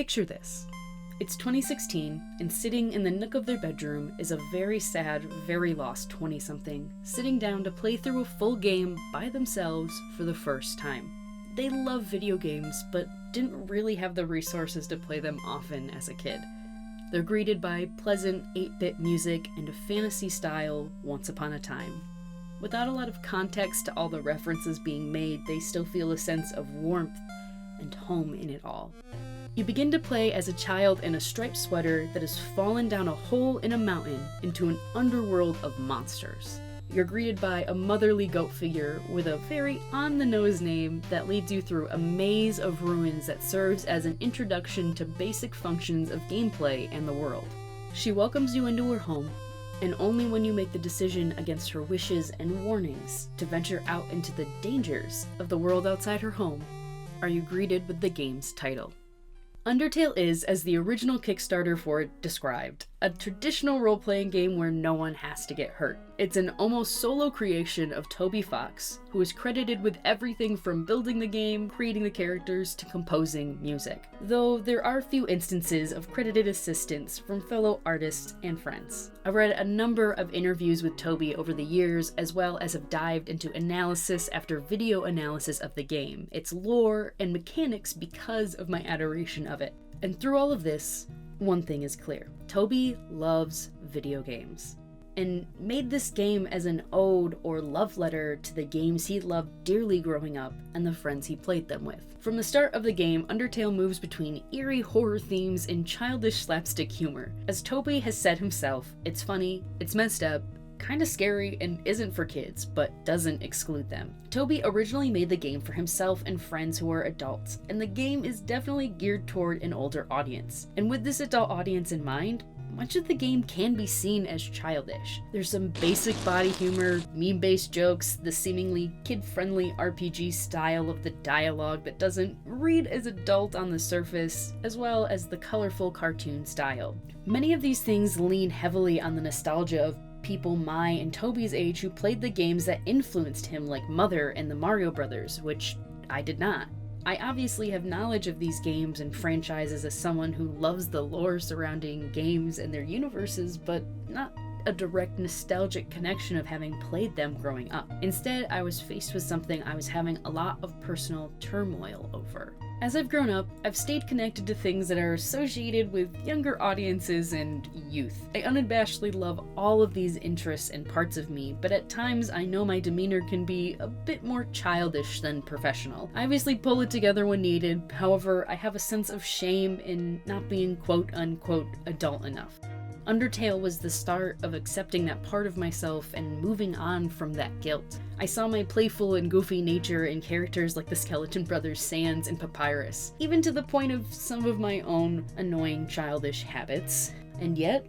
picture this. It's 2016, and sitting in the nook of their bedroom is a very sad, very lost 20-something, sitting down to play through a full game by themselves for the first time. They love video games, but didn't really have the resources to play them often as a kid. They're greeted by pleasant 8-bit music and a fantasy style Once Upon a Time. Without a lot of context to all the references being made, they still feel a sense of warmth and home in it all. You begin to play as a child in a striped sweater that has fallen down a hole in a mountain into an underworld of monsters. You're greeted by a motherly goat figure with a very on-the-nose name that leads you through a maze of ruins that serves as an introduction to basic functions of gameplay and the world. She welcomes you into her home, and only when you make the decision against her wishes and warnings to venture out into the dangers of the world outside her home are you greeted with the game's title. Undertale is, as the original Kickstarter for it described, a traditional role-playing game where no one has to get hurt. It's an almost solo creation of Toby Fox, who is credited with everything from building the game, creating the characters, to composing music. Though there are a few instances of credited assistance from fellow artists and friends. I've read a number of interviews with Toby over the years, as well as have dived into analysis after video analysis of the game, its lore and mechanics because of my adoration of it. And through all of this, one thing is clear. Toby loves video games, and made this game as an ode or love letter to the games he loved dearly growing up and the friends he played them with. From the start of the game, Undertale moves between eerie horror themes and childish slapstick humor. As Toby has said himself, it's funny, it's messed up, kinda scary, and isn't for kids, but doesn't exclude them. Toby originally made the game for himself and friends who are adults, and the game is definitely geared toward an older audience. And with this adult audience in mind, much of the game can be seen as childish. There's some basic body humor, meme-based jokes, the seemingly kid-friendly RPG style of the dialogue that doesn't read as adult on the surface, as well as the colorful cartoon style. Many of these things lean heavily on the nostalgia of people my and Toby's age who played the games that influenced him, like Mother and the Mario Brothers, which I did not. I obviously have knowledge of these games and franchises as someone who loves the lore surrounding games and their universes, but not a direct nostalgic connection of having played them growing up. Instead, I was faced with something I was having a lot of personal turmoil over. As I've grown up, I've stayed connected to things that are associated with younger audiences and youth. I unabashedly love all of these interests and parts of me, but at times I know my demeanor can be a bit more childish than professional. I obviously pull it together when needed, however, I have a sense of shame in not being quote-unquote adult enough. Undertale was the start of accepting that part of myself and moving on from that guilt. I saw my playful and goofy nature in characters like the Skeleton Brothers Sans and Papyrus, even to the point of some of my own annoying childish habits. And yet,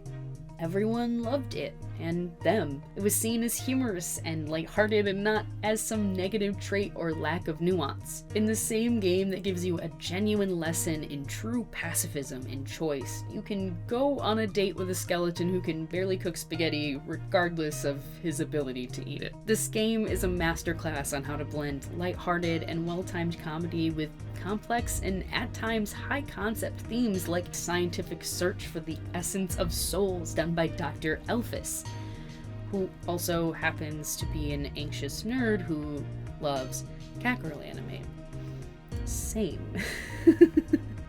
everyone loved it, and them. It was seen as humorous and lighthearted and not as some negative trait or lack of nuance. In the same game that gives you a genuine lesson in true pacifism and choice, you can go on a date with a skeleton who can barely cook spaghetti regardless of his ability to eat it. This game is a masterclass on how to blend lighthearted and well-timed comedy with complex and at times high-concept themes like scientific search for the essence of souls done by Dr. Elphys, who also happens to be an anxious nerd who loves Catgirl anime. Same.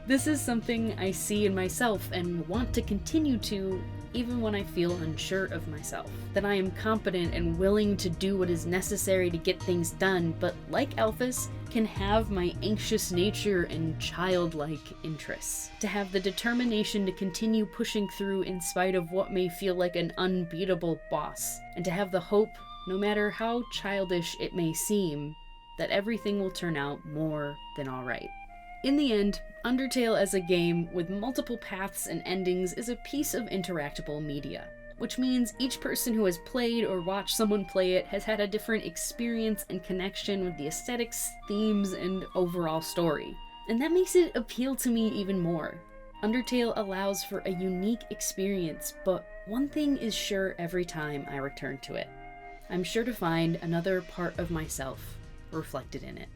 This is something I see in myself and want to continue to, even when I feel unsure of myself. That I am competent and willing to do what is necessary to get things done, but like Elphys, can have my anxious nature and childlike interests. To have the determination to continue pushing through in spite of what may feel like an unbeatable boss. And to have the hope, no matter how childish it may seem, that everything will turn out more than alright. In the end, Undertale as a game with multiple paths and endings is a piece of interactable media, which means each person who has played or watched someone play it has had a different experience and connection with the aesthetics, themes, and overall story. And that makes it appeal to me even more. Undertale allows for a unique experience, but one thing is sure every time I return to it. I'm sure to find another part of myself reflected in it.